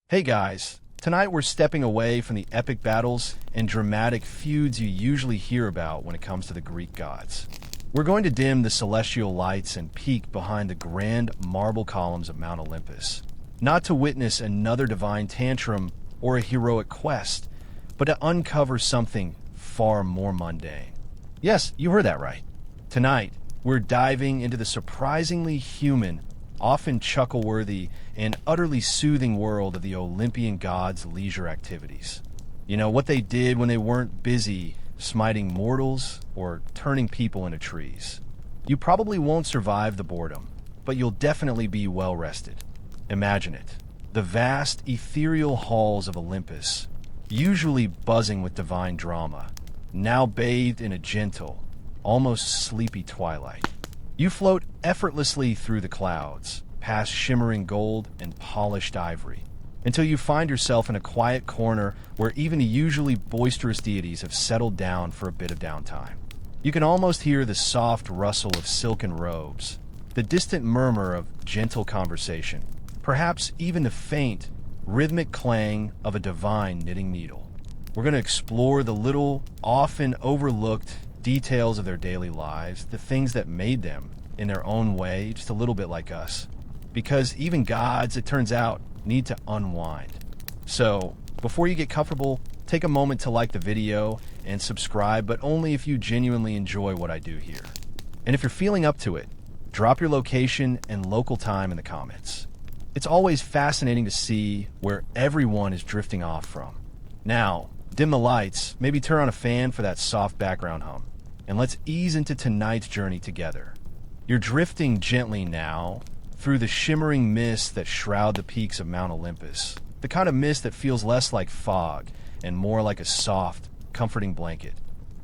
Hey guys, tonight we're stepping away from the epic battles and dramatic feuds you usually hear about when it comes to the Greek gods. We're going to dim the celestial lights and peek behind the grand marble columns of Mount Olympus, not to witness another divine tantrum or a heroic quest, but to uncover something far more mundane. Yes, you heard that right. Tonight, we're diving into the surprisingly human, often chuckle-worthy, and utterly soothing world of the Olympian gods' leisure activities. You know, what they did when they weren't busy smiting mortals or turning people into trees. You probably won't survive the boredom, but you'll definitely be well-rested. Imagine it. The vast, ethereal halls of Olympus, usually buzzing with divine drama, now bathed in a gentle, almost sleepy twilight. You float effortlessly through the clouds, past shimmering gold and polished ivory, until you find yourself in a quiet corner where even the usually boisterous deities have settled down for a bit of downtime. You can almost hear the soft rustle of silken robes, the distant murmur of gentle conversation, perhaps even the faint, rhythmic clang of a divine knitting needle. We're going to explore the little, often overlooked details of their daily lives, the things that made them, in their own way, just a little bit like us. Because even gods, it turns out, need to unwind. So, before you get comfortable, take a moment to like the video and subscribe, but only if you genuinely enjoy what I do here. And if you're feeling up to it, drop your location and local time in the comments. It's always fascinating to see where everyone is drifting off from. Now, dim the lights, maybe turn on a fan for that soft background hum, and let's ease into tonight's journey together. You're drifting gently now through the shimmering mists that shroud the peaks of Mount Olympus, the kind of mist that feels less like fog and more like a soft, comforting blanket.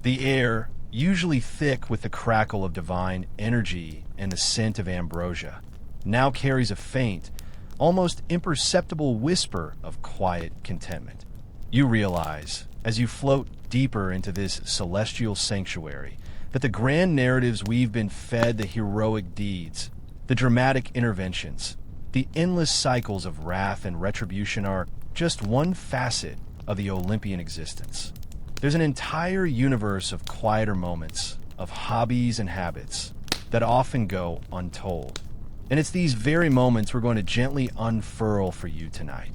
The air, usually thick with the crackle of divine energy and the scent of ambrosia, now carries a faint, almost imperceptible whisper of quiet contentment. You realize, as you float deeper into this celestial sanctuary, that the grand narratives we've been fed, the heroic deeds, the dramatic interventions, the endless cycles of wrath and retribution are just one facet of the Olympian existence. There's an entire universe of quieter moments, of hobbies and habits that often go untold. And it's these very moments we're going to gently unfurl for you tonight.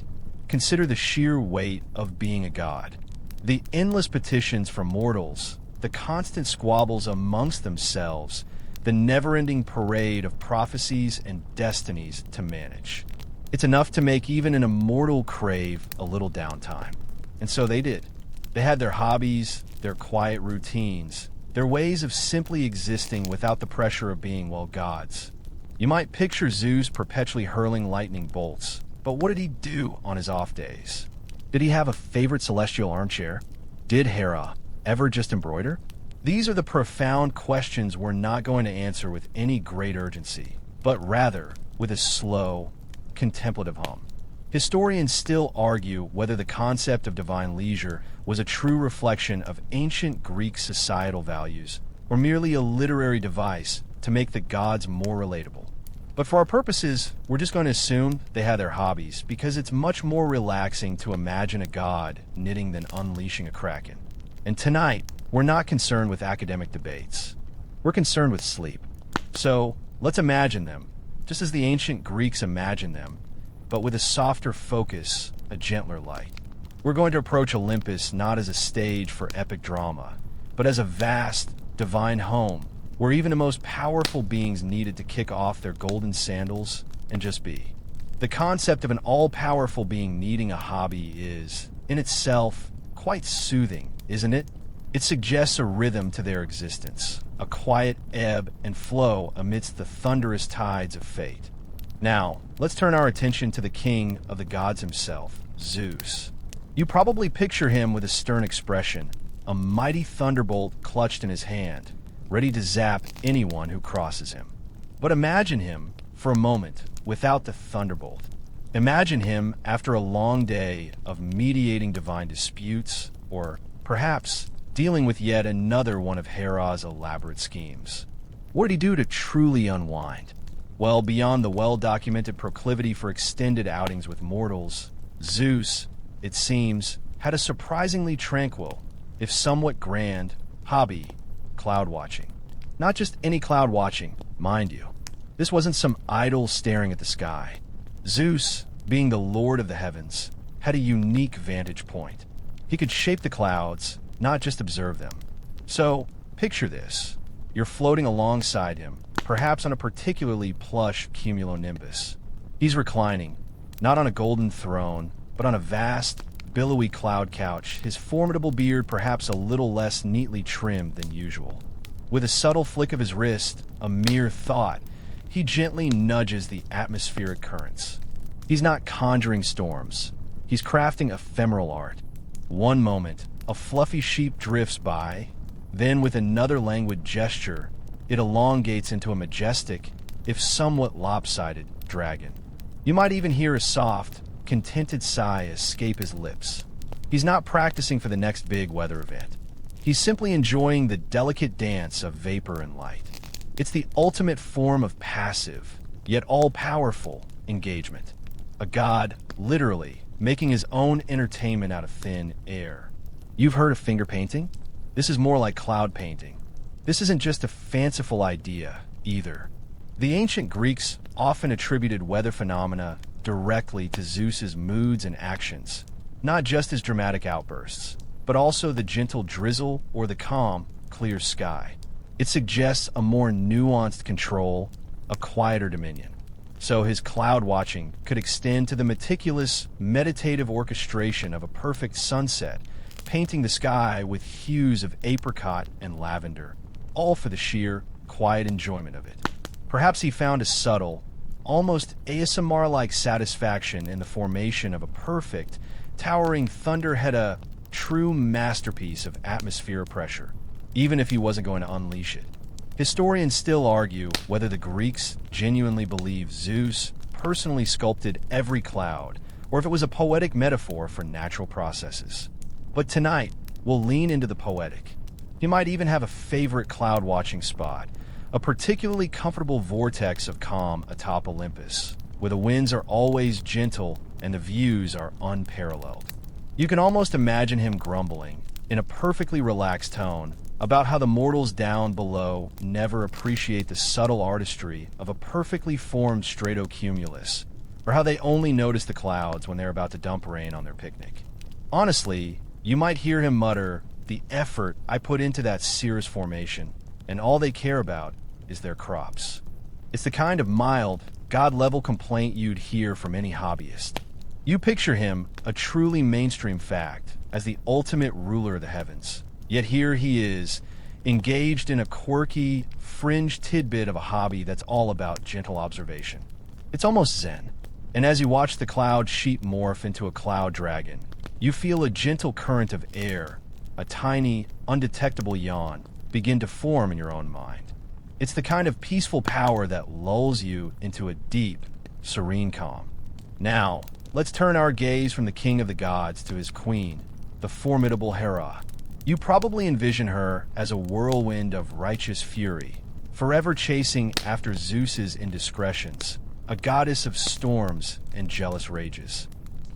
Consider the sheer weight of being a god, the endless petitions from mortals, the constant squabbles amongst themselves, the never-ending parade of prophecies and destinies to manage. It's enough to make even an immortal crave a little downtime. And so they did. They had their hobbies, their quiet routines, their ways of simply existing without the pressure of being, well, gods. You might picture Zeus perpetually hurling lightning bolts, but what did he do on his off days? Did he have a favorite celestial armchair? Did Hera ever just embroider? These are the profound questions we're not going to answer with any great urgency, but rather with a slow, contemplative hum. Historians still argue whether the concept of divine leisure was a true reflection of ancient Greek societal values or merely a literary device to make the gods more relatable. But for our purposes, we're just going to assume they had their hobbies because it's much more relaxing to imagine a god knitting than unleashing a kraken. And tonight, we're not concerned with academic debates. We're concerned with sleep. So let's imagine them, just as the ancient Greeks imagined them, but with a softer focus, a gentler light. We're going to approach Olympus not as a stage for epic drama, but as a vast, divine home where even the most powerful beings needed to kick off their golden sandals and just be. The concept of an all-powerful being needing a hobby is, in itself, quite soothing, isn't it? It suggests a rhythm to their existence, a quiet ebb and flow amidst the thunderous tides of fate. Now, let's turn our attention to the king of the gods himself, Zeus. You probably picture him with a stern expression, a mighty thunderbolt clutched in his hand, ready to zap anyone who crosses him. But imagine him, for a moment, without the thunderbolt. Imagine him after a long day of mediating divine disputes, or perhaps dealing with yet another one of Hera's elaborate schemes. What did he do to truly unwind? Well, beyond the well-documented proclivity for extended outings with mortals, Zeus, it seems, had a surprisingly tranquil, if somewhat grand, hobby, cloud watching. Not just any cloud watching, mind you. This wasn't some idle staring at the sky. Zeus, being the lord of the heavens, had a unique vantage point. He could shape the clouds, not just observe them. So, picture this. You're floating alongside him, perhaps on a particularly plush cumulonimbus. He's reclining, not on a golden throne, but on a vast, billowy cloud couch, his formidable beard perhaps a little less neatly trimmed than usual. With a subtle flick of his wrist, a mere thought, he gently nudges the atmospheric currents. He's not conjuring storms. He's crafting ephemeral art. One moment, a fluffy sheep drifts by. Then, with another languid gesture, it elongates into a majestic, if somewhat lopsided, dragon. You might even hear a soft, contented sigh escape his lips. He's not practicing for the next big weather event. He's simply enjoying the delicate dance of vapor and light. It's the ultimate form of passive, yet all-powerful, engagement. A god, literally, making his own entertainment out of thin air. You've heard of finger painting? This is more like cloud painting. This isn't just a fanciful idea, either. The ancient Greeks often attributed weather phenomena directly to Zeus's moods and actions, not just his dramatic outbursts, but also the gentle drizzle or the calm, clear sky. It suggests a more nuanced control, a quieter dominion. So his cloud watching could extend to the meticulous, meditative orchestration of a perfect sunset, painting the sky with hues of apricot and lavender, all for the sheer, quiet enjoyment of it. Perhaps he found a subtle, almost ASMR-like satisfaction in the formation of a perfect, towering thunderhead, a true masterpiece of atmospheric pressure, even if he wasn't going to unleash it. Historians still argue whether the Greeks genuinely believed Zeus personally sculpted every cloud, or if it was a poetic metaphor for natural processes. But tonight, we'll lean into the poetic. He might even have a favorite cloud-watching spot, a particularly comfortable vortex of calm atop Olympus, where the winds are always gentle and the views are unparalleled. You can almost imagine him grumbling, in a perfectly relaxed tone, about how the mortals down below never appreciate the subtle artistry of a perfectly formed stratocumulus, or how they only notice the clouds when they're about to dump rain on their picnic. Honestly, you might hear him mutter, "The effort I put into that cirrus formation, and all they care about is their crops." It's the kind of mild, God-level complaint you'd hear from any hobbyist. You picture him, a truly mainstream fact, as the ultimate ruler of the heavens. Yet here he is, engaged in a quirky, fringe tidbit of a hobby that's all about gentle observation. It's almost zen. And as you watch the cloud sheep morph into a cloud dragon, you feel a gentle current of air, a tiny, undetectable yawn, begin to form in your own mind. It's the kind of peaceful power that lulls you into a deep, serene calm. Now, let's turn our gaze from the king of the gods to his queen, the formidable Hera. You probably envision her as a whirlwind of righteous fury, forever chasing after Zeus's indiscretions, a goddess of storms and jealous rages.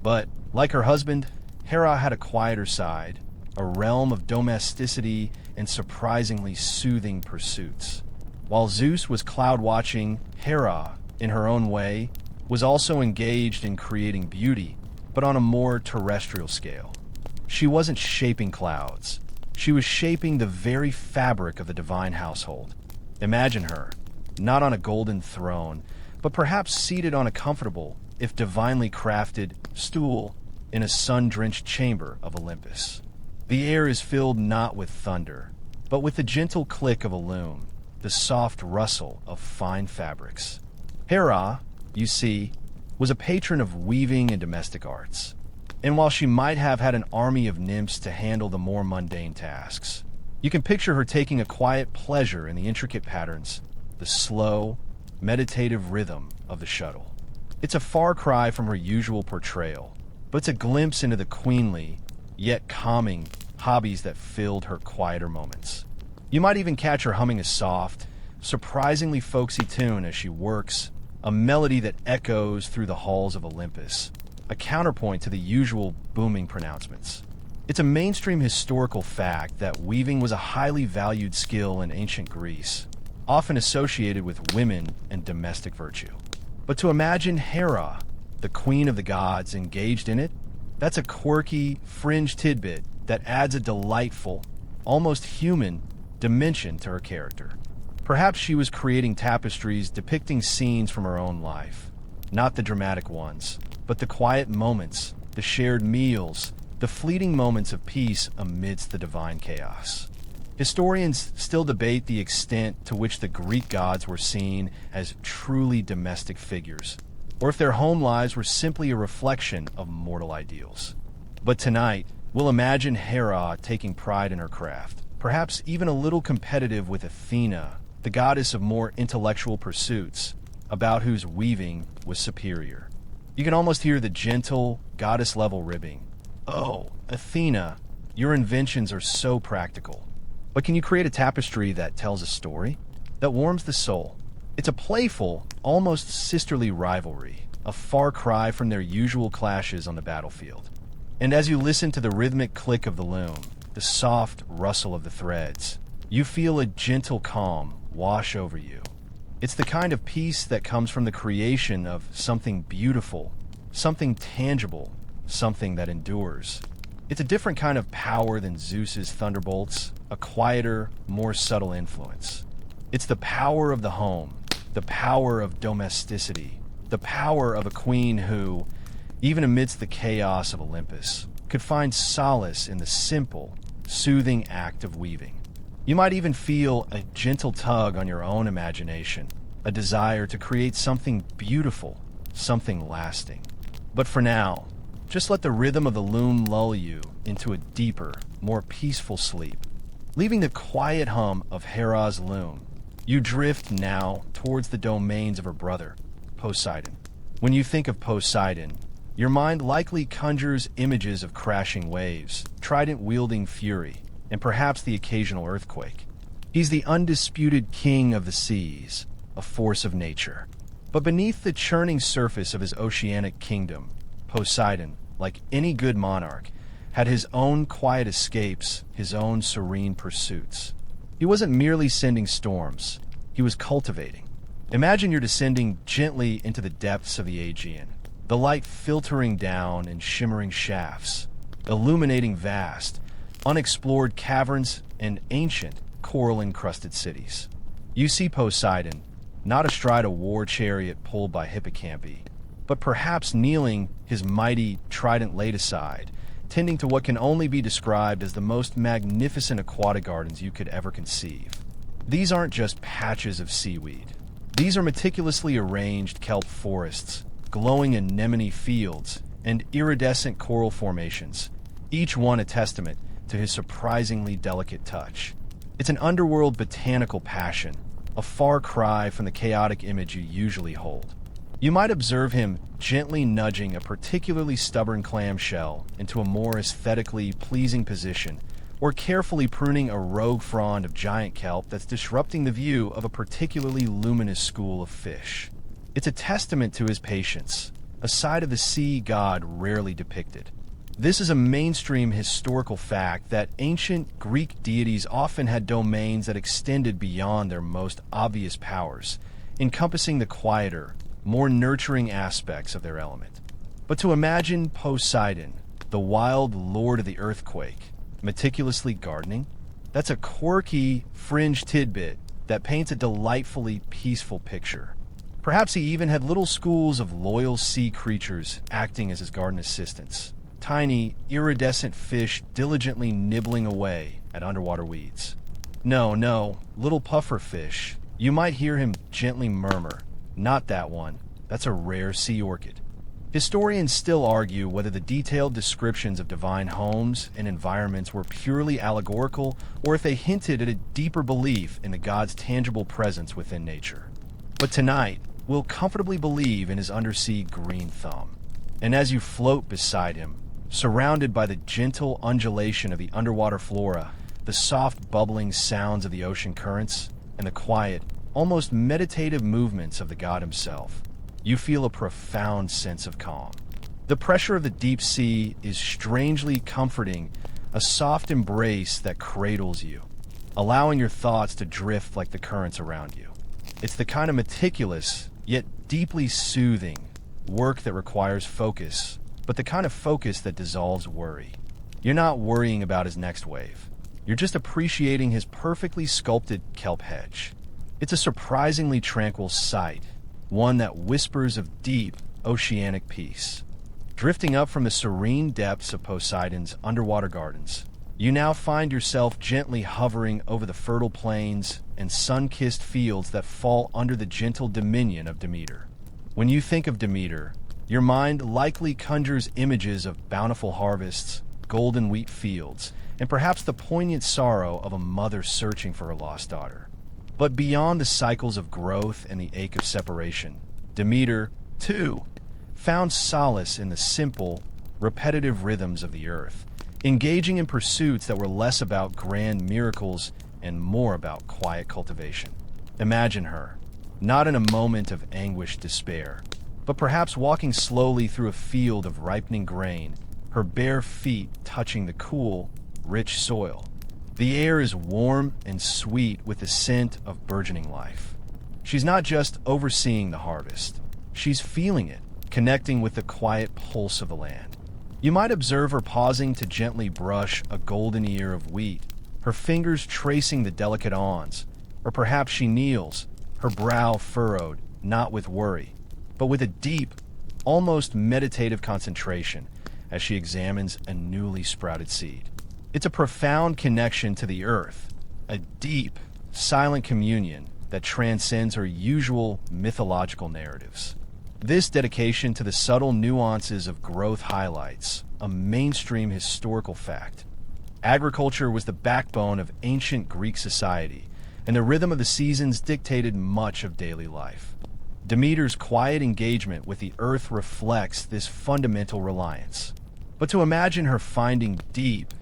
But, like her husband, Hera had a quieter side, a realm of domesticity and surprisingly soothing pursuits. While Zeus was cloud-watching, Hera, in her own way, was also engaged in creating beauty, but on a more terrestrial scale. She wasn't shaping clouds. She was shaping the very fabric of the divine household. Imagine her, not on a golden throne, but perhaps seated on a comfortable, if divinely crafted, stool in a sun-drenched chamber of Olympus. The air is filled not with thunder, but with the gentle click of a loom, the soft rustle of fine fabrics. Hera, you see, was a patron of weaving and domestic arts. And while she might have had an army of nymphs to handle the more mundane tasks, you can picture her taking a quiet pleasure in the intricate patterns, the slow, meditative rhythm of the shuttle. It's a far cry from her usual portrayal, but it's a glimpse into the queenly, yet calming, hobbies that filled her quieter moments. You might even catch her humming a soft, surprisingly folksy tune as she works, a melody that echoes through the halls of Olympus, a counterpoint to the usual booming pronouncements. It's a mainstream historical fact that weaving was a highly valued skill in ancient Greece, often associated with women and domestic virtue. But to imagine Hera, the queen of the gods, engaged in it, that's a quirky, fringe tidbit that adds a delightful, almost human dimension to her character. Perhaps she was creating tapestries depicting scenes from her own life, not the dramatic ones, but the quiet moments, the shared meals, the fleeting moments of peace amidst the divine chaos. Historians still debate the extent to which the Greek gods were seen as truly domestic figures, or if their home lives were simply a reflection of mortal ideals. But tonight, we'll imagine Hera taking pride in her craft, perhaps even a little competitive with Athena, the goddess of more intellectual pursuits, about whose weaving was superior. You can almost hear the gentle, goddess-level ribbing. Oh, Athena, your inventions are so practical. But can you create a tapestry that tells a story? That warms the soul? It's a playful, almost sisterly rivalry, a far cry from their usual clashes on the battlefield. And as you listen to the rhythmic click of the loom, the soft rustle of the threads, you feel a gentle calm wash over you. It's the kind of peace that comes from the creation of something beautiful, something tangible, something that endures. It's a different kind of power than Zeus's thunderbolts, a quieter, more subtle influence. It's the power of the home, the power of domesticity, the power of a queen who, even amidst the chaos of Olympus, could find solace in the simple, soothing act of weaving. You might even feel a gentle tug on your own imagination, a desire to create something beautiful, something lasting. But for now, just let the rhythm of the loom lull you into a deeper, more peaceful sleep. Leaving the quiet hum of Hera's loom, you drift now towards the domains of her brother, Poseidon. When you think of Poseidon, your mind likely conjures images of crashing waves, trident-wielding fury, and perhaps the occasional earthquake. He's the undisputed king of the seas, a force of nature. But beneath the churning surface of his oceanic kingdom, Poseidon, like any good monarch, had his own quiet escapes, his own serene pursuits. He wasn't merely sending storms, he was cultivating. Imagine you're descending gently into the depths of the Aegean, the light filtering down in shimmering shafts, illuminating vast, unexplored caverns and ancient, coral-encrusted cities. You see Poseidon, not astride a war chariot pulled by hippocampi, but perhaps kneeling, his mighty trident laid aside, tending to what can only be described as the most magnificent aquatic gardens you could ever conceive. These aren't just patches of seaweed. These are meticulously arranged kelp forests, glowing anemone fields, and iridescent coral formations, each one a testament to his surprisingly delicate touch. It's an underworld botanical passion, a far cry from the chaotic image you usually hold. You might observe him gently nudging a particularly stubborn clamshell into a more aesthetically pleasing position, or carefully pruning a rogue frond of giant kelp that's disrupting the view of a particularly luminous school of fish. It's a testament to his patience, a side of the sea god rarely depicted. This is a mainstream historical fact that ancient Greek deities often had domains that extended beyond their most obvious powers, encompassing the quieter, more nurturing aspects of their element. But to imagine Poseidon, the wild lord of the earthquake, meticulously gardening, that's a quirky, fringe tidbit that paints a delightfully peaceful picture. Perhaps he even had little schools of loyal sea creatures acting as his garden assistants, tiny, iridescent fish diligently nibbling away at underwater weeds. No, little puffer fish. You might hear him gently murmur, "Not that one. That's a rare sea orchid." Historians still argue whether the detailed descriptions of divine homes and environments were purely allegorical or if they hinted at a deeper belief in the god's tangible presence within nature. But tonight, we'll comfortably believe in his undersea green thumb. And as you float beside him, surrounded by the gentle undulation of the underwater flora, the soft bubbling sounds of the ocean currents, and the quiet, almost meditative movements of the god himself, you feel a profound sense of calm. The pressure of the deep sea is strangely comforting, a soft embrace that cradles you, allowing your thoughts to drift like the currents around you. It's the kind of meticulous, yet deeply soothing, work that requires focus, but the kind of focus that dissolves worry. You're not worrying about his next wave. You're just appreciating his perfectly sculpted kelp hedge. It's a surprisingly tranquil sight, one that whispers of deep, oceanic peace. Drifting up from the serene depths of Poseidon's underwater gardens, you now find yourself gently hovering over the fertile plains and sun-kissed fields that fall under the gentle dominion of Demeter. When you think of Demeter, your mind likely conjures images of bountiful harvests, golden wheat fields, and perhaps the poignant sorrow of a mother searching for her lost daughter. But beyond the cycles of growth and the ache of separation, Demeter, too, found solace in the simple, repetitive rhythms of the earth, engaging in pursuits that were less about grand miracles and more about quiet cultivation. Imagine her, not in a moment of anguished despair, but perhaps walking slowly through a field of ripening grain, her bare feet touching the cool, rich soil. The air is warm and sweet with the scent of burgeoning life. She's not just overseeing the harvest, she's feeling it, connecting with the quiet pulse of the land. You might observe her pausing to gently brush a golden ear of wheat, her fingers tracing the delicate awns, or perhaps she kneels, her brow furrowed, not with worry, but with a deep, almost meditative concentration as she examines a newly sprouted seed. It's a profound connection to the earth, a deep, silent communion that transcends her usual mythological narratives. This dedication to the subtle nuances of growth highlights a mainstream historical fact. Agriculture was the backbone of ancient Greek society, and the rhythm of the seasons dictated much of daily life. Demeter's quiet engagement with the earth reflects this fundamental reliance. But to imagine her finding deep,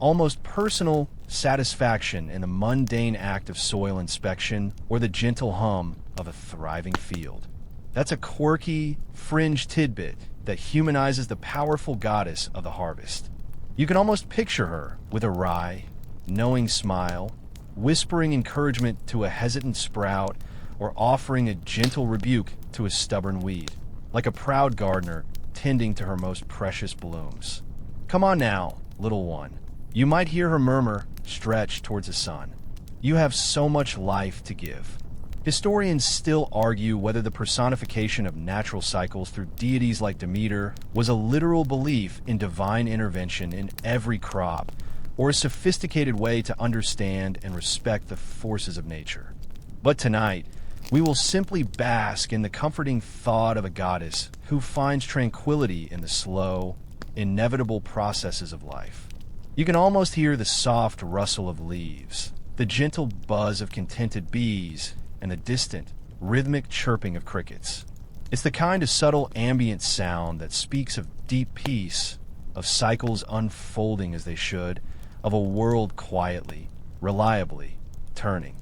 almost personal satisfaction in the mundane act of soil inspection or the gentle hum of a thriving field. That's a quirky, fringe tidbit that humanizes the powerful goddess of the harvest. You can almost picture her with a wry, knowing smile, whispering encouragement to a hesitant sprout, or offering a gentle rebuke to a stubborn weed, like a proud gardener tending to her most precious blooms. "Come on now, little one." You might hear her murmur, stretched towards the sun. "You have so much life to give." Historians still argue whether the personification of natural cycles through deities like Demeter was a literal belief in divine intervention in every crop, or a sophisticated way to understand and respect the forces of nature. But tonight, we will simply bask in the comforting thought of a goddess who finds tranquility in the slow, inevitable processes of life. You can almost hear the soft rustle of leaves, the gentle buzz of contented bees, and the distant, rhythmic chirping of crickets. It's the kind of subtle ambient sound that speaks of deep peace, of cycles unfolding as they should, of a world quietly, reliably turning.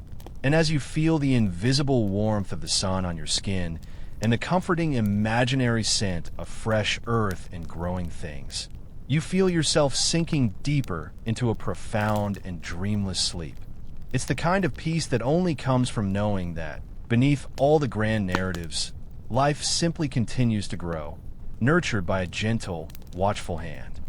And as you feel the invisible warmth of the sun on your skin and the comforting imaginary scent of fresh earth and growing things, you feel yourself sinking deeper into a profound and dreamless sleep. It's the kind of peace that only comes from knowing that, beneath all the grand narratives, life simply continues to grow, nurtured by a gentle, watchful hand.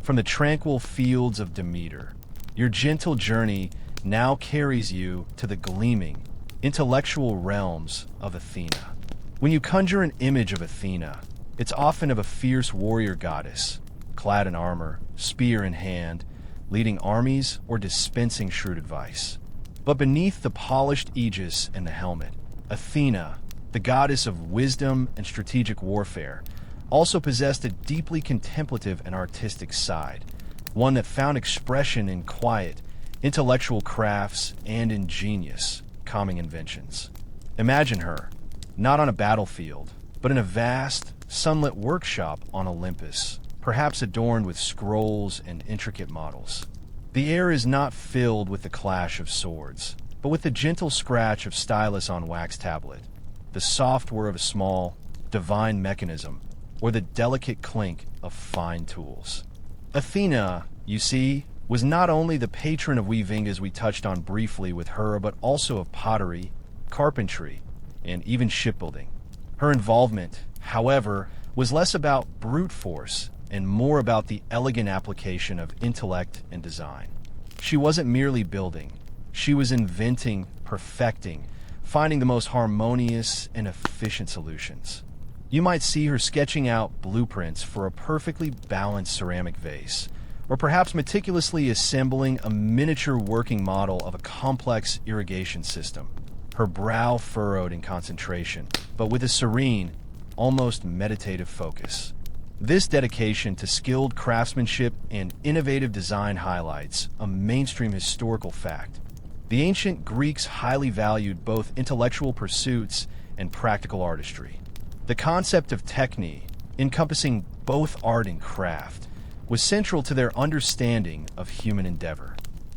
From the tranquil fields of Demeter, your gentle journey now carries you to the gleaming, intellectual realms of Athena. When you conjure an image of Athena, it's often of a fierce warrior goddess, clad in armor, spear in hand, leading armies or dispensing shrewd advice. But beneath the polished aegis and the helmet, Athena, the goddess of wisdom and strategic warfare, also possessed a deeply contemplative and artistic side, one that found expression in quiet, intellectual crafts and ingenious, calming inventions. Imagine her, not on a battlefield, but in a vast, sunlit workshop on Olympus, perhaps adorned with scrolls and intricate models. The air is not filled with the clash of swords, but with the gentle scratch of stylus on wax tablet, the soft whir of a small, divine mechanism, or the delicate clink of fine tools. Athena, you see, was not only the patron of weaving, as we touched on briefly with her, but also of pottery, carpentry, and even shipbuilding. Her involvement, however, was less about brute force and more about the elegant application of intellect and design. She wasn't merely building. She was inventing, perfecting, finding the most harmonious and efficient solutions. You might see her sketching out blueprints for a perfectly balanced ceramic vase, or perhaps meticulously assembling a miniature working model of a complex irrigation system, her brow furrowed in concentration, but with a serene, almost meditative focus. This dedication to skilled craftsmanship and innovative design highlights a mainstream historical fact. The ancient Greeks highly valued both intellectual pursuits and practical artistry. The concept of techne, encompassing both art and craft, was central to their understanding of human endeavor.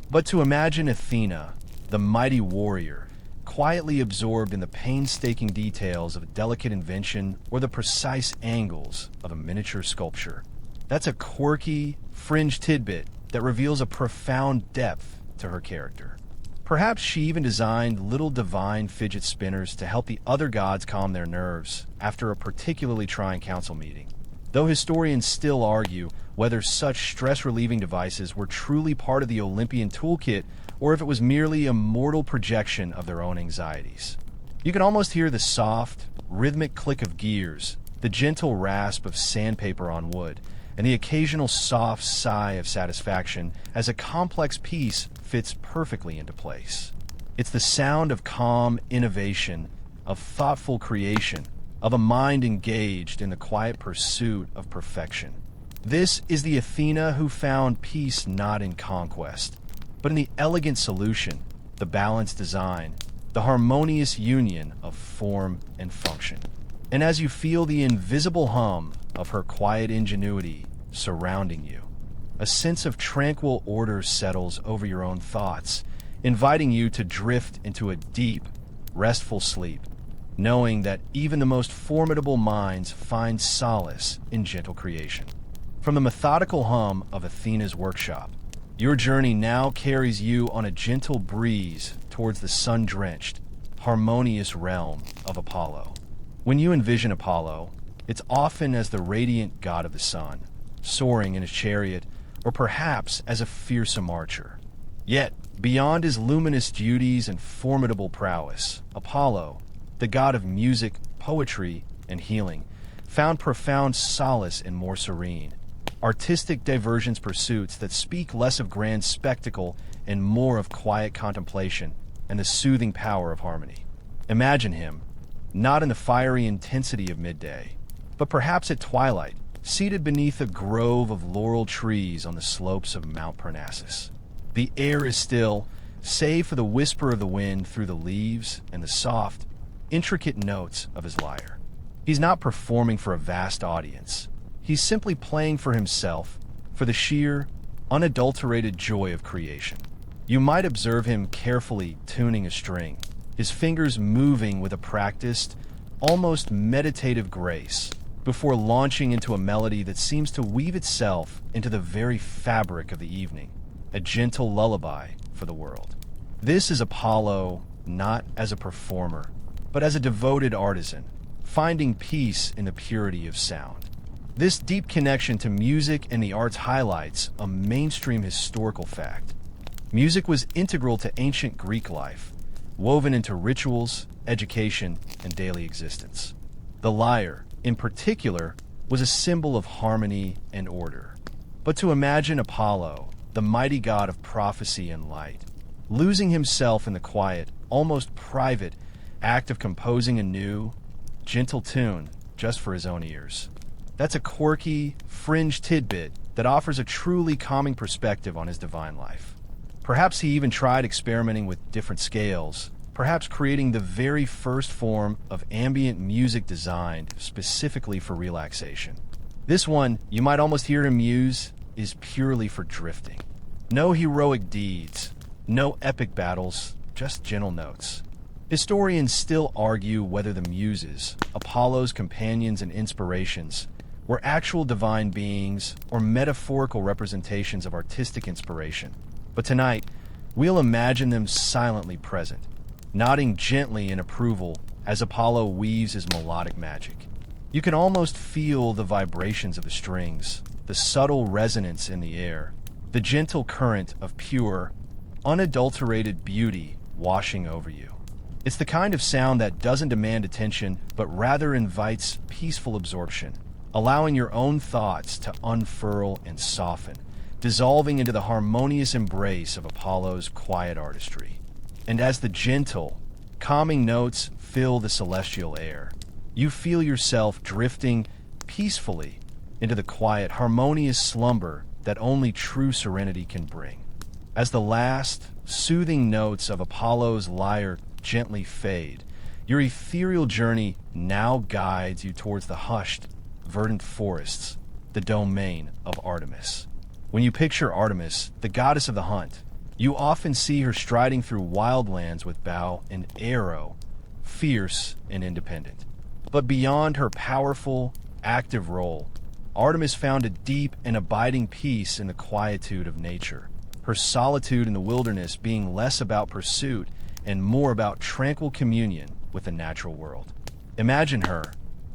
But to imagine Athena, the mighty warrior, quietly absorbed in the painstaking details of a delicate invention or the precise angles of a miniature sculpture, that's a quirky, fringe tidbit that reveals a profound depth to her character. Perhaps she even designed little divine fidget spinners to help the other gods calm their nerves after a particularly trying council meeting. Though historians still argue whether such stress-relieving devices were truly part of the Olympian toolkit or if it was merely a mortal projection of their own anxieties. You can almost hear the soft, rhythmic click of gears, the gentle rasp of sandpaper on wood, and the occasional soft sigh of satisfaction as a complex piece fits perfectly into place. It's the sound of calm innovation, of thoughtful creation, of a mind engaged in the quiet pursuit of perfection. This is the Athena who found peace not in conquest, but in the elegant solution, the balanced design, the harmonious union of form and function. And as you feel the invisible hum of her quiet ingenuity surrounding you, a sense of tranquil order settles over your own thoughts, inviting you to drift into a deep, restful sleep, knowing that even the most formidable minds find solace in gentle creation. From the methodical hum of Athena's workshop, your journey now carries you on a gentle breeze towards the sun-drenched, harmonious realm of Apollo. When you envision Apollo, it's often as the radiant god of the sun, soaring in his chariot, or perhaps as a fearsome archer. Yet, beyond his luminous duties and formidable prowess, Apollo, the god of music, poetry, and healing, found profound solace in more serene, artistic diversions pursuits that speak less of grand spectacle and more of quiet contemplation and the soothing power of harmony. Imagine him, not in the fiery intensity of midday, but perhaps at twilight, seated beneath a grove of laurel trees on the slopes of Mount Parnassus. The air is still, save for the whisper of the wind through the leaves and the soft, intricate notes of his lyre. He's not performing for a vast audience. He's simply playing for himself, for the sheer, unadulterated joy of creation. You might observe him carefully tuning a string, his fingers moving with a practiced, almost meditative grace, before launching into a melody that seems to weave itself into the very fabric of the evening, a gentle lullaby for the world. This is Apollo not as a performer, but as a devoted artisan, finding peace in the purity of sound. This deep connection to music and the arts highlights a mainstream historical fact. Music was integral to ancient Greek life, woven into rituals, education, and daily existence. The lyre, in particular, was a symbol of harmony and order. But to imagine Apollo, the mighty god of prophecy and light, losing himself in the quiet, almost private, act of composing a new, gentle tune just for his own ears. That's a quirky, fringe tidbit that offers a truly calming perspective on his divine life. Perhaps he even tried experimenting with different scales, perhaps creating the very first form of ambient music designed specifically for relaxation. This one, you might almost hear him use, is purely for drifting. No heroic deeds, no epic battles, just gentle notes. Historians still argue whether the Muses, Apollo's companions and inspirations, were actual divine beings or metaphorical representations of artistic inspiration. But tonight, we'll imagine them silently present, nodding gently in approval as Apollo weaves his melodic magic. You can almost feel the vibrations of the strings, the subtle resonance in the air, the gentle current of pure, unadulterated beauty washing over you. It's the kind of sound that doesn't demand attention, but rather invites peaceful absorption, allowing your own thoughts to unfurl and soften, dissolving into the harmonious embrace of Apollo's quiet artistry. And as the gentle, calming notes fill the celestial air, you feel yourself drifting peacefully into the quiet, harmonious slumber that only true serenity can bring. As the last, soothing notes of Apollo's lyre gently fade, your ethereal journey now guides you towards the hushed, verdant forests, the domain of Artemis. When you picture Artemis, the goddess of the hunt, you often see her striding through wildlands with bow and arrow, fierce and independent. But beyond her powerful, active role, Artemis found a deep and abiding peace in the quietude of nature, her solitude in the wilderness being less about pursuit and more about tranquil communion with the natural world. Imagine her,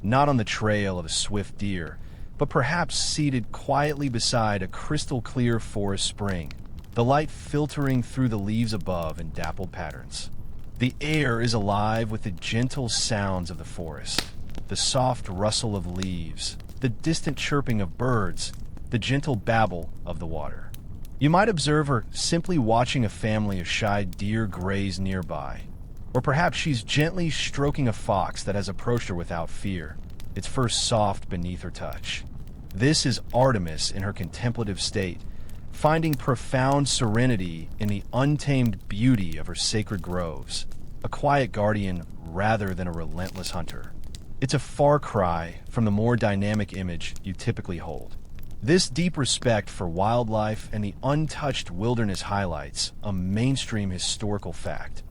not on the trail of a swift deer, but perhaps seated quietly beside a crystal-clear forest spring, the light filtering through the leaves above in dappled patterns. The air is alive with the gentle sounds of the forest, the soft rustle of leaves, the distant chirping of birds, the gentle babble of the water. You might observe her simply watching a family of shy deer graze nearby, or perhaps she's gently stroking a fox that has approached her without fear, its fur soft beneath her touch. This is Artemis in her contemplative state, finding profound serenity in the untamed beauty of her sacred groves, a quiet guardian rather than a relentless hunter. It's a far cry from the more dynamic image you typically hold. This deep respect for wildlife and the untouched wilderness highlights a mainstream historical fact.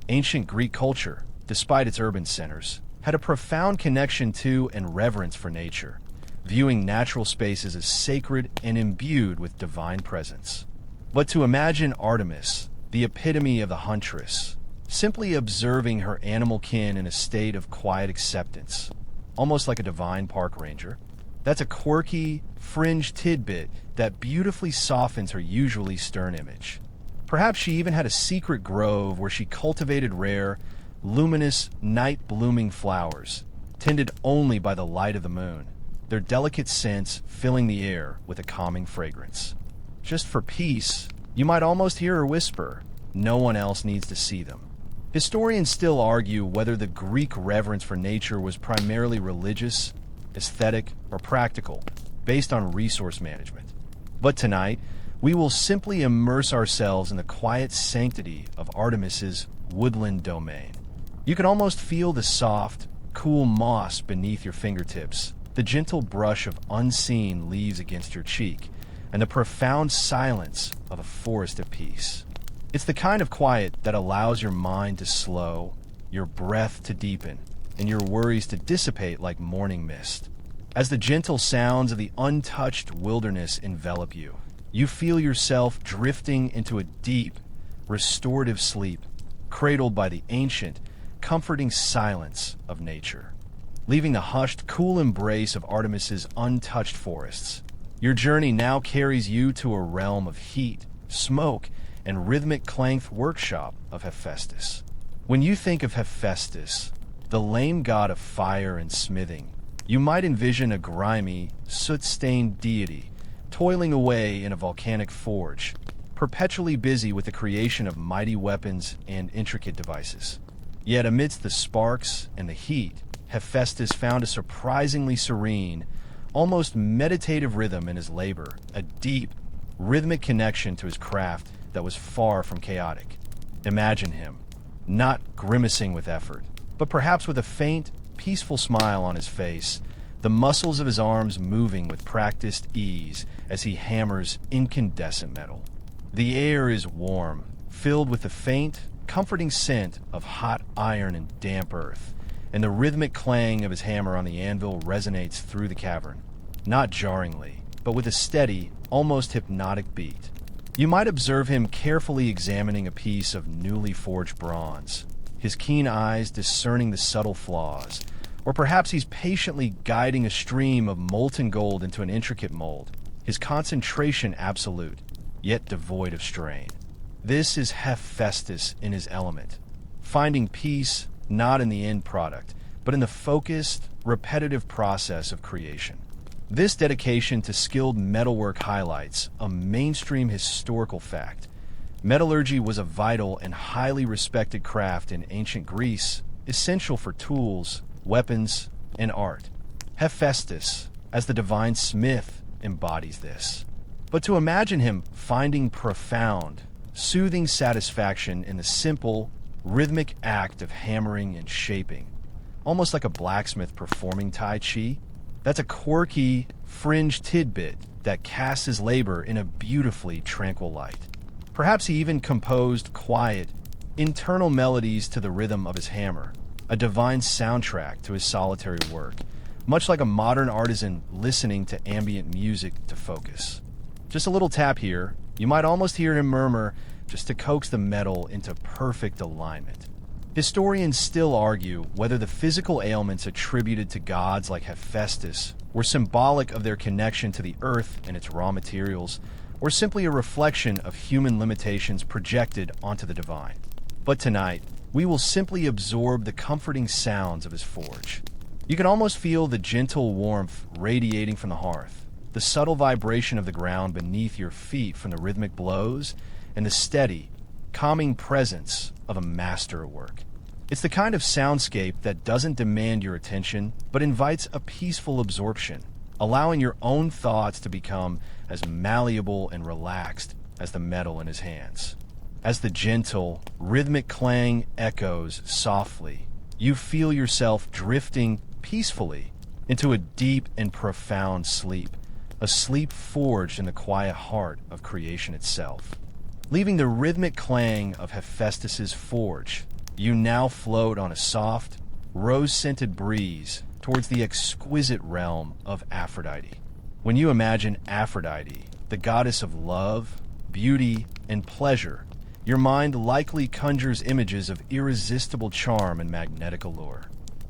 Ancient Greek culture, despite its urban centers, had a profound connection to and reverence for nature, viewing natural spaces as sacred and imbued with divine presence. But to imagine Artemis, the epitome of the huntress, simply observing her animal kin in a state of quiet acceptance, almost like a divine park ranger, that's a quirky, fringe tidbit that beautifully softens her usually stern image. Perhaps she even had a secret grove where she cultivated rare, luminous, night-blooming flowers, tended only by the light of the moon, their delicate scents filling the air with a calming fragrance. Just for peace, you might almost hear her whisper, "No one else needs to see them." Historians still argue whether the Greek reverence for nature was primarily religious, aesthetic, or practical, based on resource management. But tonight, we will simply immerse ourselves in the quiet sanctity of Artemis's woodland domain. You can almost feel the soft, cool moss beneath your fingertips, the gentle brush of unseen leaves against your cheek, and the profound silence of a forest of peace. It's the kind of quiet that allows your mind to slow, your breath to deepen, and your worries to dissipate like morning mist. As the gentle sounds of the untouched wilderness envelop you, you feel yourself drifting into a deep, restorative sleep, cradled by the ancient, comforting silence of nature. Leaving the hushed, cool embrace of Artemis's untouched forests, your journey now carries you to a realm of heat, smoke, and rhythmic clanged workshop of Hephaestus. When you think of Hephaestus, the lame god of fire and smithing, you might envision a grimy, soot-stained deity toiling away in a volcanic forge, perpetually busy with the creation of mighty weapons and intricate devices. Yet amidst the sparks and the heat, Hephaestus found a surprisingly serene, almost meditative rhythm in his labor, a deep, rhythmic connection to his craft that was far from chaotic. Imagine him, not grimacing with effort, but perhaps with a faint, peaceful smile on his face, the muscles of his arms moving with practiced ease as he hammers incandescent metal. The air is warm, filled with the faint, comforting scent of hot iron and damp earth, and the rhythmic clang of his hammer on the anvil resonates through the cavern. not jarringly, but with a steady, almost hypnotic beat. You might observe him carefully examining a piece of newly forged bronze, his keen eyes discerning the subtle flaws, or perhaps he's patiently guiding a stream of molten gold into an intricate mold, his concentration absolute, yet devoid of strain. This is Hephaestus in his element, finding peace not in the end product, but in the focused, repetitive process of creation. This dedication to skilled metalwork highlights a mainstream historical fact. Metallurgy was a vital and highly respected craft in ancient Greece, essential for tools, weapons, and art. Hephaestus, as the divine smith, embodies this. But to imagine him finding profound, soothing satisfaction in the simple, rhythmic act of hammering and shaping, almost like a blacksmith performing Tai Chi, that's a quirky, fringe tidbit that casts his labor in a beautifully tranquil light. Perhaps he even composed quiet, internal melodies to the rhythm of his hammer, a divine soundtrack to his solitary work, much like a modern artisan listening to ambient music to focus. Just a little tap here, you might almost hear him murmur just to coax the metal into perfect alignment. Historians still argue whether the physical ailments attributed to gods like Hephaestus were symbolic of their connection to the earth and its raw materials, or simply a reflection of human limitations projected onto the divine. But tonight, we will simply absorb the comforting sounds of his forge. You can almost feel the gentle warmth radiating from the hearth, the subtle vibration of the ground beneath your feet from the rhythmic blows, and the steady, calming presence of a master at work. It's the kind of soundscape that doesn't demand your attention, but invites a peaceful absorption, allowing your own thoughts to become as malleable and relaxed as the metal in his hands. As the gentle, rhythmic clang echoes softly, you feel yourself drifting peacefully into a deep and profound sleep, a sleep forged in the quiet heart of creation itself. Leaving the rhythmic clang of Hephaestus's forge, you now float on a soft, rose-scented breeze towards the exquisite realm of Aphrodite. When you imagine Aphrodite, the goddess of love, beauty, and pleasure, your mind likely conjures images of irresistible charm and magnetic allure.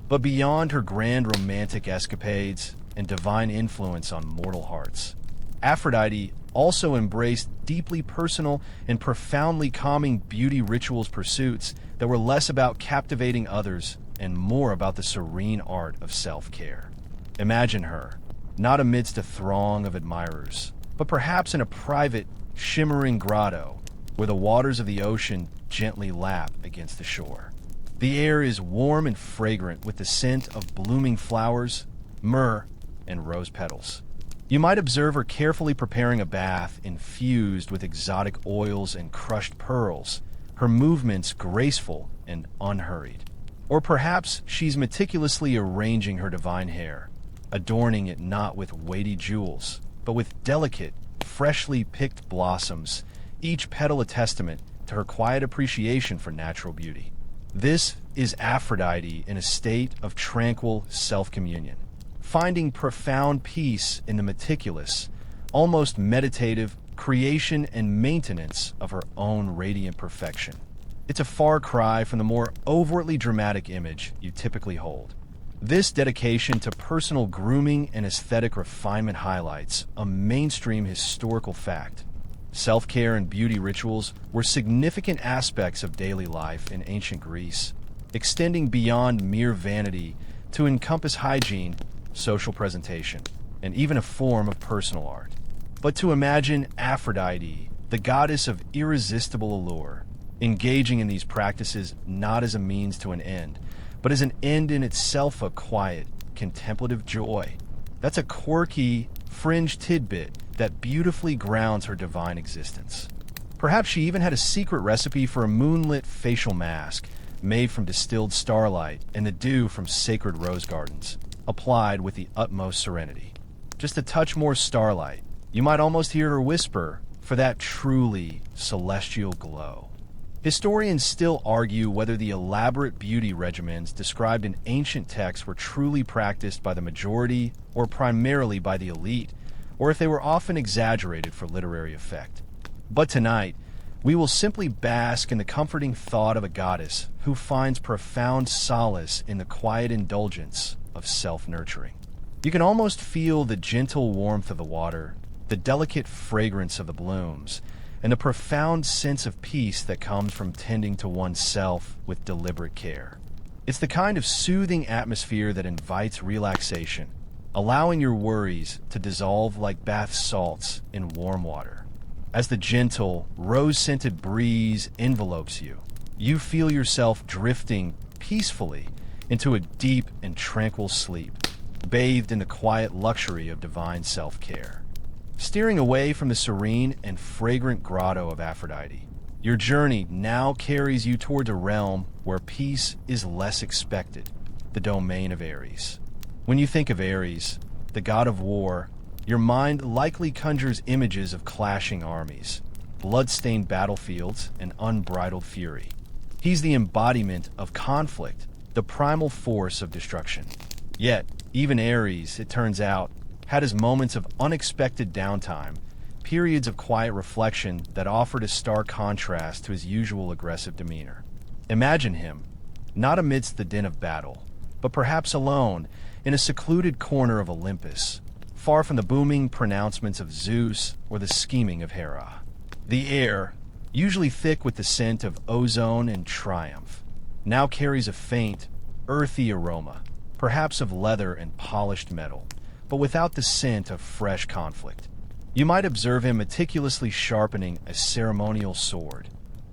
But beyond her grand romantic escapades and divine influence on mortal hearts, Aphrodite also embraced deeply personal and profoundly calming beauty rituals pursuits that were less about captivating others and more about the serene art of self-care. Imagine her, not amidst a throng of admirers, but perhaps in a private, shimmering grotto where the waters of the ocean gently lap against the shore. The air is warm and fragrant with the scent of blooming flowers, myrrh, and rose petals. You might observe her carefully preparing a bath infused with exotic oils and crushed pearls, her movements graceful and unhurried. Or perhaps she's meticulously arranging her divine hair, adorning it not with weighty jewels, but with delicate, freshly picked blossoms, each petal a testament to her quiet appreciation for natural beauty. This is Aphrodite in a state of tranquil self-communion, finding profound peace in the meticulous, almost meditative creation and maintenance of her own radiant perfection. It's a far cry from the more overtly dramatic image you typically hold. This dedication to personal grooming and aesthetic refinement highlights a mainstream historical fact. Self-care and beauty rituals were significant aspects of daily life in ancient Greece, extending beyond mere vanity to encompass hygiene, social presentation, and even a form of personal art. But to imagine Aphrodite, the goddess of irresistible allure, engaging in these practices not as a means to an end, but as an end in itself, a quiet, contemplative joy. That's a quirky, fringe tidbit that beautifully grounds her divine existence. Perhaps she even had a secret recipe for a moonlit facial mask made from distilled starlight and the dew from sacred rose gardens, applied with the utmost serenity. Just a touch more starlight, you might almost hear her whisper, for that truly celestial glow. Historians still argue whether the elaborate beauty regimens described in ancient texts were truly practiced by the majority or primarily by the elite, or if they were often exaggerated for literary effect. But tonight, we will simply bask in the comforting thought of a goddess who finds profound solace in the quiet indulgence of self-nurturing. You can almost feel the gentle warmth of the water, the delicate fragrance of the blooms, and the profound sense of peace that comes from tending to oneself with deliberate care. It's the kind of soothing atmosphere that invites relaxation, allowing your worries to dissolve like bath salts in warm water. As the gentle, rose-scented breeze envelopes you, you feel yourself drifting peacefully into a deep and tranquil sleep, bathed in the quiet luxury of divine self-care. Steering away from the serene and fragrant grotto of Aphrodite, your journey now carries you towards a realm where peace is less expected, the domain of Ares. When you think of Ares, the god of war, your mind likely conjures images of clashing armies, blood-stained battlefields, and unbridled fury. He's the embodiment of conflict, the primal force of destruction. Yet, even Ares, it turns out, had his moments of unexpected downtime, periods of quiet reflection that offered a stark contrast to his usual aggressive demeanor. Imagine him, not amidst the din of battle, but perhaps alone in a secluded corner of Olympus, far from the booming pronouncements of Zeus or the scheming of Hera. The air, usually thick with the scent of ozone and triumph, now carries a faint, earthy aroma, perhaps of leather and polished metal, but without the scent of fresh conflict. You might observe him meticulously sharpening a ceremonial sword,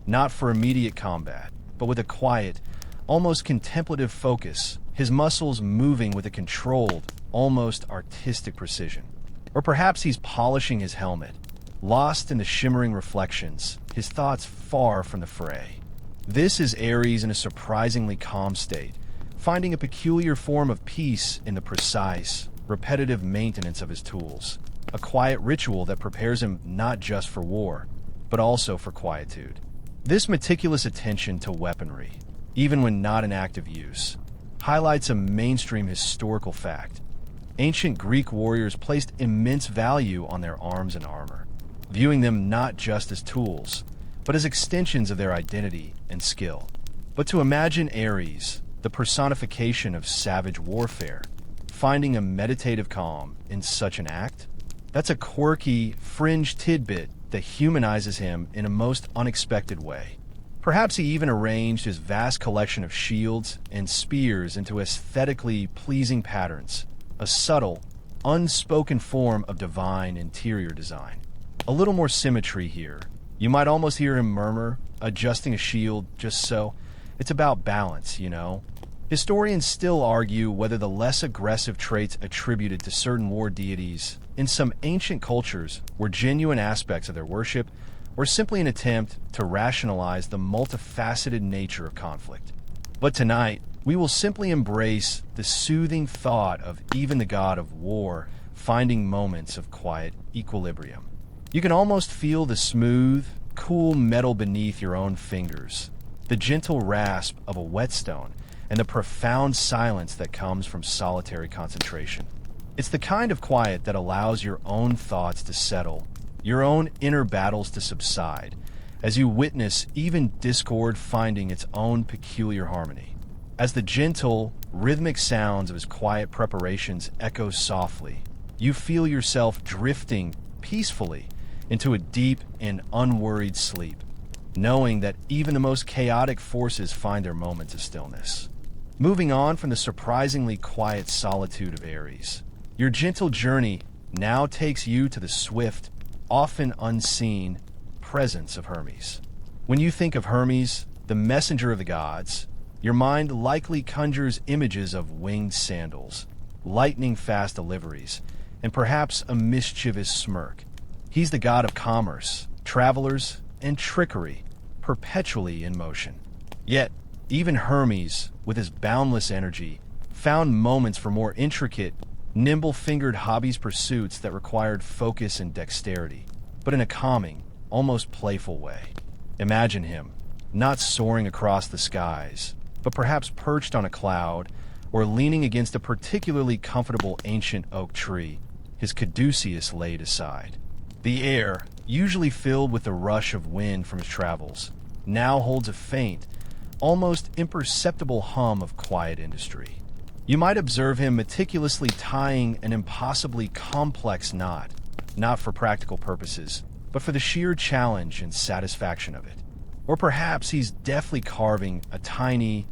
not for immediate combat, but with a quiet, almost contemplative focus, his muscles moving with a controlled, almost artistic precision. Or perhaps he's polishing his helmet, lost in the shimmering reflections, his thoughts far from the fray. This is Ares in a surprisingly calm state, finding a peculiar form of peace in the precise, repetitive maintenance of his tools, a quiet ritual that prepares him not just for war, but also for quietude. This meticulous attention to weaponry, even when not in active use, highlights a mainstream historical fact. Ancient Greek warriors placed immense value on their arms and armor, viewing them not just as tools, but as extensions of their identity and skill. But to imagine Ares, the personification of savage warfare, finding a meditative calm in such an act, that's a quirky, fringe tidbit that humanizes him in a most unexpected way. Perhaps he even arranged his vast collection of shields and spears into aesthetically pleasing patterns, a subtle, unspoken form of divine interior design. A little more symmetry here. You might almost hear him murmur, adjusting a shield just so. It's about balance, you know? Historians still argue whether the less aggressive traits attributed to certain war deities in some ancient cultures were genuine aspects of their worship or simply an attempt to rationalize the multifaceted nature of conflict. But tonight, we will simply embrace the soothing thought of even the god of war finding moments of quiet equilibrium. You can almost feel the smooth, cool metal beneath your own fingers, the gentle rasp of a whetstone, and the profound silence that comes from solitary concentration. It's the kind of quiet that allows your own thoughts to settle, your own inner battles to subside, as you witness even discord finding its own peculiar harmony. As the gentle, rhythmic sounds of his quiet preparations echo softly, you feel yourself drifting peacefully into a deep and unworried sleep, knowing that even the most chaotic forces find their moments of stillness. Moving on from the surprisingly quiet solitude of Ares, your gentle journey now takes you to the swift, often unseen, presence of Hermes. When you think of Hermes, the messenger of the gods, your mind likely conjures images of winged sandals, lightning-fast deliveries, and perhaps a mischievous smirk. He's the god of commerce, travelers, and trickery, perpetually in motion. Yet, even Hermes, with his boundless energy, found moments for more intricate, nimble-fingered hobbies pursuits that required focus and dexterity, but in a calming, almost playful way. Imagine him, not soaring across the skies, but perhaps perched on a cloud or leaning against a particularly comfortable ancient oak tree, his caduceus laid aside. The air, usually filled with the rush of wind from his travels, now holds a faint, almost imperceptible hum of quiet industry. You might observe him meticulously tying an impossibly complex knot, not for practical purposes, but for the sheer challenge and satisfaction of it. Or perhaps he's deftly carving a tiny,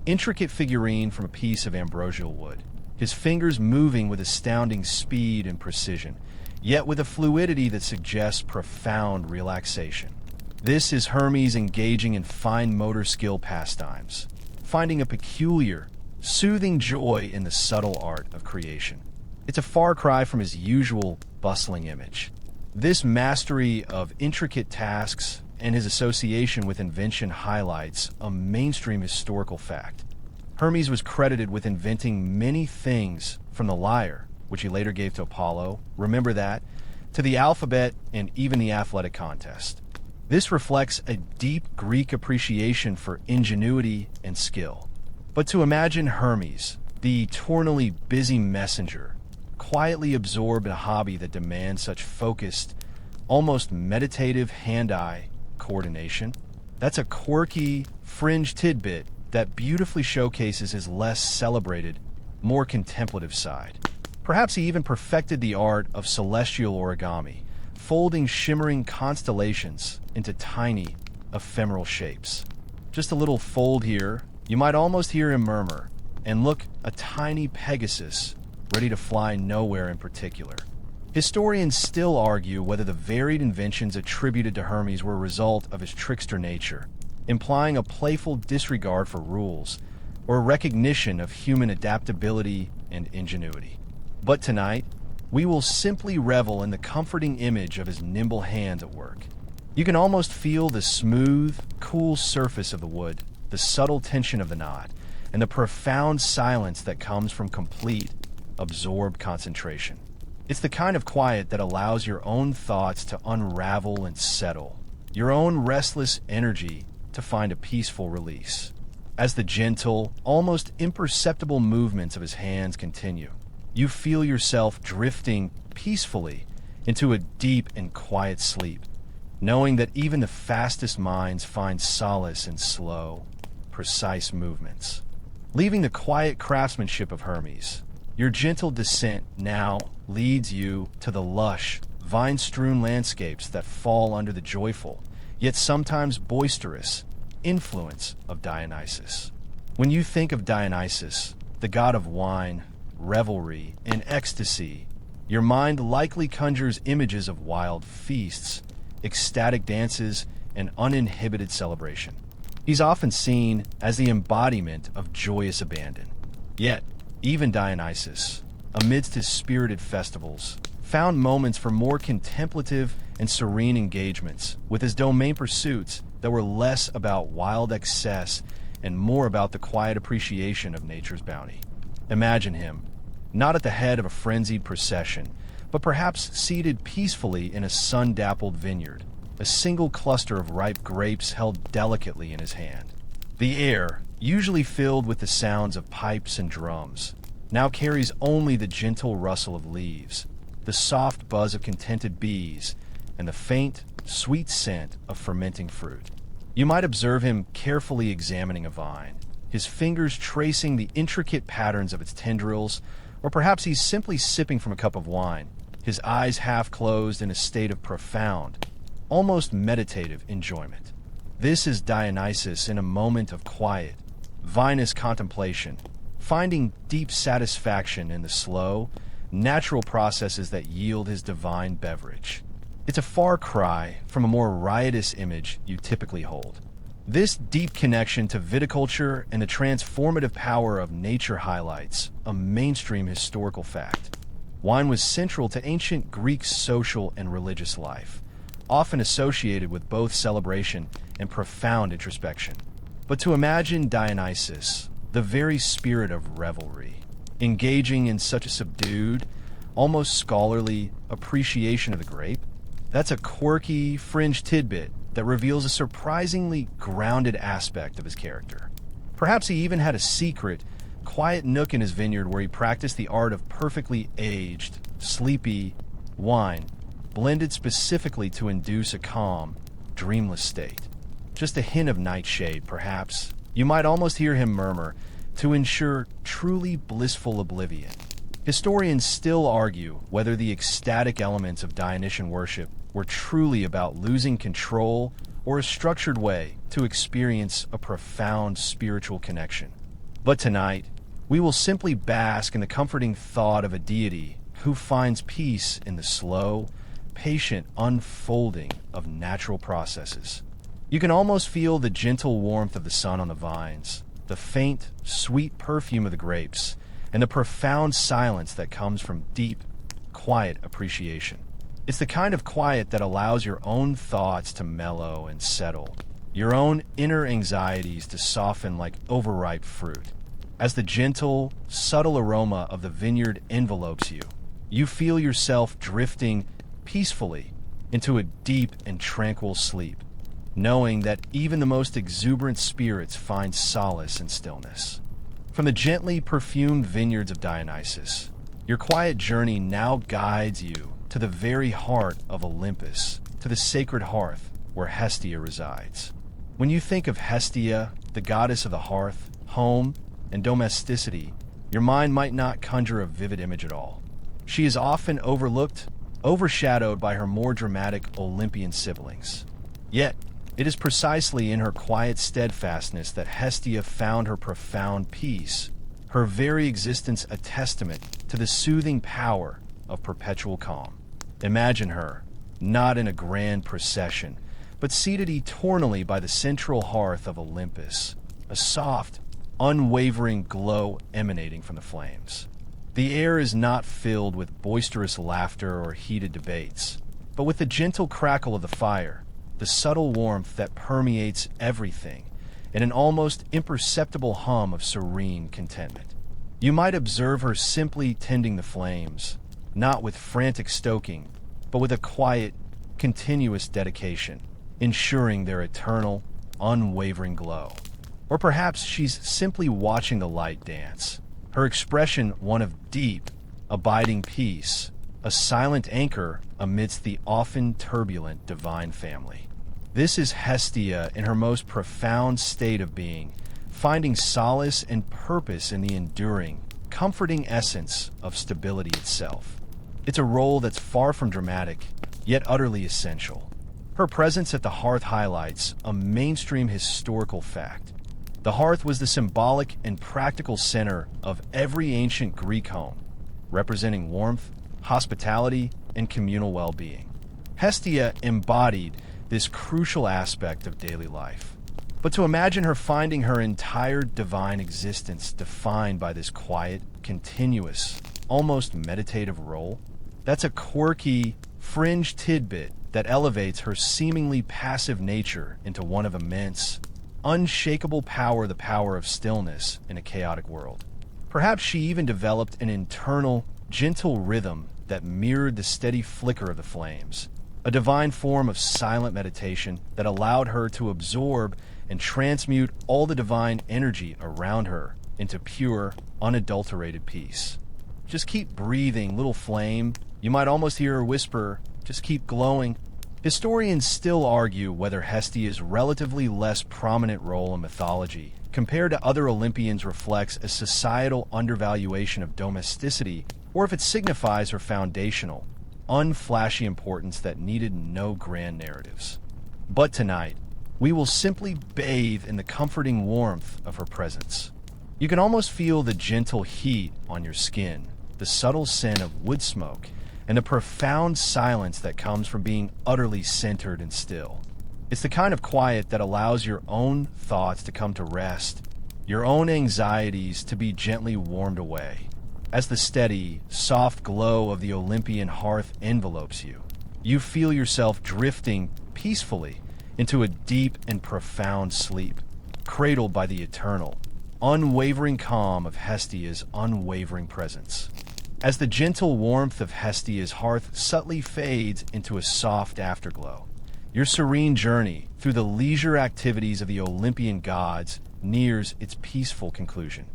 intricate figurine from a piece of ambrosial wood, his fingers moving with astounding speed and precision, yet with a fluidity that suggests profound relaxation. This is Hermes engaging in fine motor skill pastimes, finding a peculiar, soothing joy in the subtle art of creation. It's a far cry from his usual bustling image. This mastery of intricate tasks and his association with invention highlights a mainstream historical fact. Hermes was credited with inventing many things, from the lyre, which he later gave to Apollo, remember that, to the alphabet and even the athletic contest. This reflects a deep Greek appreciation for ingenuity and skill. But to imagine Hermes, the eternally busy messenger, quietly absorbed in a hobby that demands such focused, almost meditative hand-eye coordination, that's a quirky, fringe tidbit that beautifully showcases his less celebrated, more contemplative side. Perhaps he even perfected the art of celestial origami, folding shimmering constellations into tiny, ephemeral shapes. Just a little fold here, you might almost hear him murmur, and look, a tiny Pegasus ready to fly nowhere in particular. Historians still argue whether the varied inventions attributed to Hermes were a result of his trickster nature, implying a playful disregard for rules, or a recognition of human adaptability and ingenuity. But tonight, we will simply revel in the comforting image of his nimble hands at work. You can almost feel the smooth, cool surface of the wood, the subtle tension of the knot, and the profound silence that comes from complete, absorbed concentration. It's the kind of quiet that allows your own thoughts to unravel and settle, your own restless energy to find a peaceful release. As the gentle, almost imperceptible movements of his hands continue, you feel yourself drifting peacefully into a deep and quiet sleep, knowing that even the fastest minds find solace in slow, precise movements. Leaving the quiet craftsmanship of Hermes, your gentle descent now leads you to the lush, vine-strewn landscapes that fall under the joyful, yet sometimes boisterous, influence of Dionysus. When you think of Dionysus, the god of wine, revelry, and ecstasy, your mind likely conjures images of wild feasts, ecstatic dances, and uninhibited celebration. He's often seen as the embodiment of joyous abandon. Yet, even Dionysus, amidst his spirited festivals, found moments for more contemplative and serene engagements with his domain pursuits that were less about wild excess and more about the quiet appreciation of nature's bounty. Imagine him, not at the head of a frenzied procession, but perhaps seated peacefully in a sun-dappled vineyard, a single cluster of ripe grapes held delicately in his hand. The air, usually filled with the sounds of pipes and drums, now carries only the gentle rustle of leaves, the soft buzz of contented bees, and the faint, sweet scent of fermenting fruit. You might observe him carefully examining a vine, his fingers tracing the intricate patterns of its tendrils, or perhaps he's simply sipping from a cup of wine, his eyes half closed in a state of profound, almost meditative enjoyment. This is Dionysus in a moment of quiet, vinous contemplation, finding deep satisfaction in the slow, natural processes that yield his divine beverage. It's a far cry from a more riotous image you typically hold. This deep connection to viticulture and the transformative power of nature highlights a mainstream historical fact. Wine was central to ancient Greek social and religious life, often associated with both celebration and profound introspection. But to imagine Dionysus, the very spirit of revelry, engaging in such a subdued, almost scholarly appreciation of the grape, that's a quirky, fringe tidbit that reveals a surprisingly grounded aspect of his character. Perhaps he even had a secret, quiet nook in his vineyard where he practiced the art of perfectly aged, sleepy wine, blended specifically to induce a calm, dreamless state. Just a hint of nightshade, perhaps. You might almost hear him murmur, to ensure truly blissful oblivion. Historians still argue whether the ecstatic elements of Dionysian worship were truly about losing control or a structured way to experience a profound spiritual connection. But tonight, we will simply bask in the comforting thought of a deity who finds peace in the slow, patient unfolding of natural processes. You can almost feel the gentle warmth of the sun on the vines, the faint, sweet perfume of the grapes, and the profound silence that comes from deep, quiet appreciation. It's the kind of quiet that allows your own thoughts to mellow and settle, your own inner anxieties to soften like overripe fruit. As the gentle, subtle aroma of the vineyard envelopes you, you feel yourself drifting peacefully into a deep and tranquil sleep, knowing that even the most exuberant spirits find solace in stillness. From the gently perfumed vineyards of Dionysus, your quiet journey now guides you to the very heart of Olympus, to the sacred hearth where Hestia resides. When you think of Hestia, the goddess of the hearth, home, and domesticity, your mind might not conjure a vivid image at all. She is often overlooked, overshadowed by her more dramatic Olympian siblings. Yet, it is precisely in her quiet steadfastness that Hestia found her profound peace, her very existence a testament to the soothing power of perpetual calm. Imagine her, not in a grand procession, but seated eternally by the central hearth of Olympus, a soft, unwavering glow emanating from the flames. The air is not filled with boisterous laughter or heated debates, but with the gentle crackle of the fire, the subtle warmth that permeates everything, and an almost imperceptible hum of serene contentment. You might observe her simply tending the flames, not with frantic stoking, but with a quiet, continuous dedication, ensuring their eternal, unwavering glow. Or perhaps she's simply watching the light dance, her expression one of deep, abiding peace, a silent anchor amidst the often turbulent divine family. This is Hestia in her most profound state of being, finding solace and purpose in the enduring, comforting essence of stability itself. It's a role that's far from dramatic, yet utterly essential. Her presence at the hearth highlights a mainstream historical fact. The hearth was the symbolic and practical center of every ancient Greek home, representing warmth, hospitality, and communal well-being. Hestia embodied this crucial aspect of daily life. But to imagine her finding her entire divine existence defined by this quiet, continuous, almost meditative role, that's a quirky, fringe tidbit that elevates her seemingly passive nature into one of immense, unshakable power, the power of stillness in a chaotic world. Perhaps she even developed an internal, gentle rhythm that mirrored the steady flicker of the flames, a divine form of silent meditation that allowed her to absorb and transmute all the divine energy around her into pure, unadulterated peace. Just keep breathing, little flame. You might almost hear her whisper, just keep glowing. Historians still argue whether Hestia's relatively less prominent role in mythology compared to other Olympians reflects a societal undervaluation of domesticity, or if it signifies her foundational, unflashy importance that needed no grand narratives. But tonight, we will simply bathe in the comforting warmth of her presence. You can almost feel the gentle heat on your skin, the subtle scent of wood smoke, and the profound silence that comes from being utterly centered and still. It's the kind of quiet that allows your own thoughts to come to rest, your own anxieties to be gently warmed away. As the steady, soft glow of the Olympian hearth envelopes you, you feel yourself drifting peacefully into a deep and profound sleep, cradled by the eternal, unwavering calm of Hestia's unwavering presence. As the gentle warmth of Hestia's hearth subtly fades into a soft afterglow, Your serene journey through the leisure activities of the Olympian gods nears its peaceful conclusion.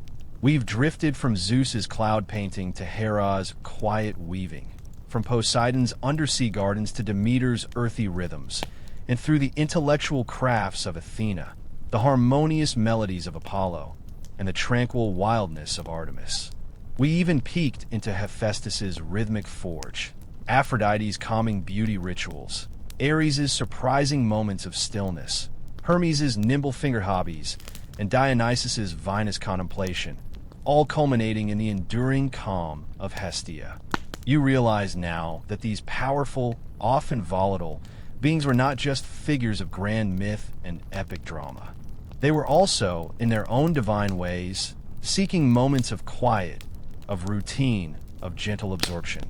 We've drifted from Zeus's cloud painting to Hera's quiet weaving, from Poseidon's undersea gardens to Demeter's earthy rhythms, and through the intellectual crafts of Athena, the harmonious melodies of Apollo, and the tranquil wildness of Artemis. We even peeked into Hephaestus's rhythmic forge, Aphrodite's calming beauty rituals, Ares' surprising moments of stillness, Hermes' nimble finger hobbies, and Dionysus' vinous contemplation, all culminating in the enduring calm of Hestia. You realize now that these powerful, often volatile, beings were not just figures of grand myth and epic drama. They were also, in their own divine ways, seeking moments of quiet, of routine, of gentle absorption.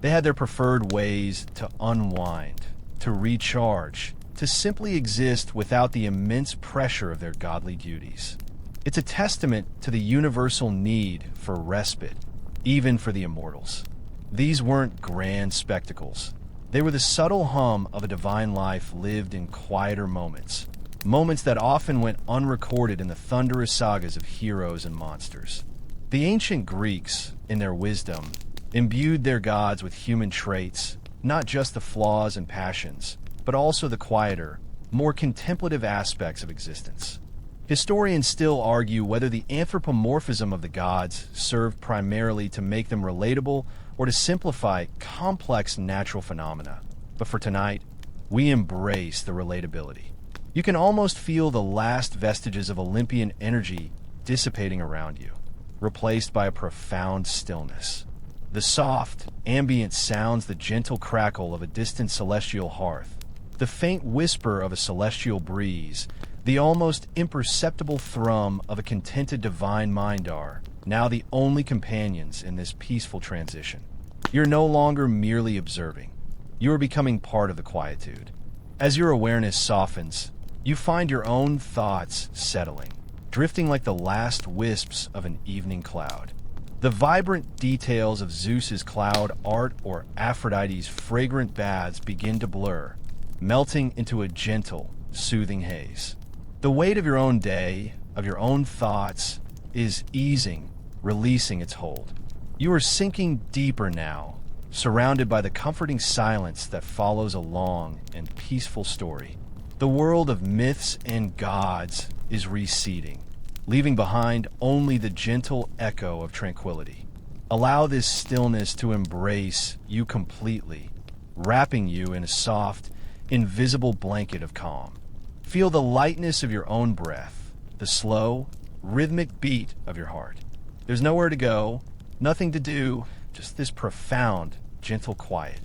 They had their preferred ways to unwind, to recharge, to simply exist without the immense pressure of their godly duties. It's a testament to the universal need for respite, even for the immortals. These weren't grand spectacles. They were the subtle hum of a divine life lived in quieter moments, moments that often went unrecorded in the thunderous sagas of heroes and monsters. The ancient Greeks, in their wisdom, imbued their gods with human traits, not just the flaws and passions, but also the quieter, more contemplative aspects of existence. Historians still argue whether the anthropomorphism of the gods served primarily to make them relatable or to simplify complex natural phenomena. But for tonight, we embrace the relatability. You can almost feel the last vestiges of Olympian energy dissipating around you, replaced by a profound stillness. The soft, ambient sounds, the gentle crackle of a distant celestial hearth, the faint whisper of a celestial breeze, the almost imperceptible thrum of a contented divine mind are now the only companions in this peaceful transition. You're no longer merely observing. You are becoming part of the quietude. As your awareness softens, you find your own thoughts settling, drifting like the last wisps of an evening cloud. The vibrant details of Zeus's cloud art or Aphrodite's fragrant baths begin to blur, melting into a gentle, soothing haze. The weight of your own day, of your own thoughts, is easing, releasing its hold. You are sinking deeper now, surrounded by the comforting silence that follows a long and peaceful story. The world of myths and gods is receding, leaving behind only the gentle echo of tranquility. Allow this stillness to embrace you completely, wrapping you in a soft, invisible blanket of calm. Feel the lightness of your own breath, the slow, rhythmic beat of your heart. There's nowhere to go, nothing to do, just this profound, gentle quiet.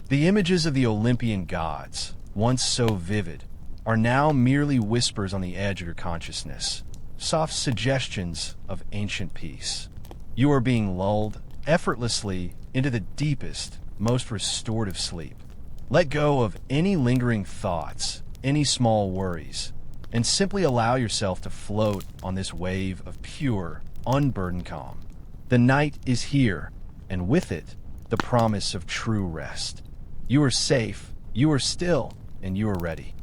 The images of the Olympian gods, once so vivid, are now merely whispers on the edge of your consciousness, soft suggestions of ancient peace. You are being lulled effortlessly into the deepest, most restorative sleep. Let go of any lingering thoughts, any small worries, and simply allow yourself to float on this wave of pure, unburdened calm. The night is here, and with it, the promise of true rest. You are safe, you are still, and you are ready.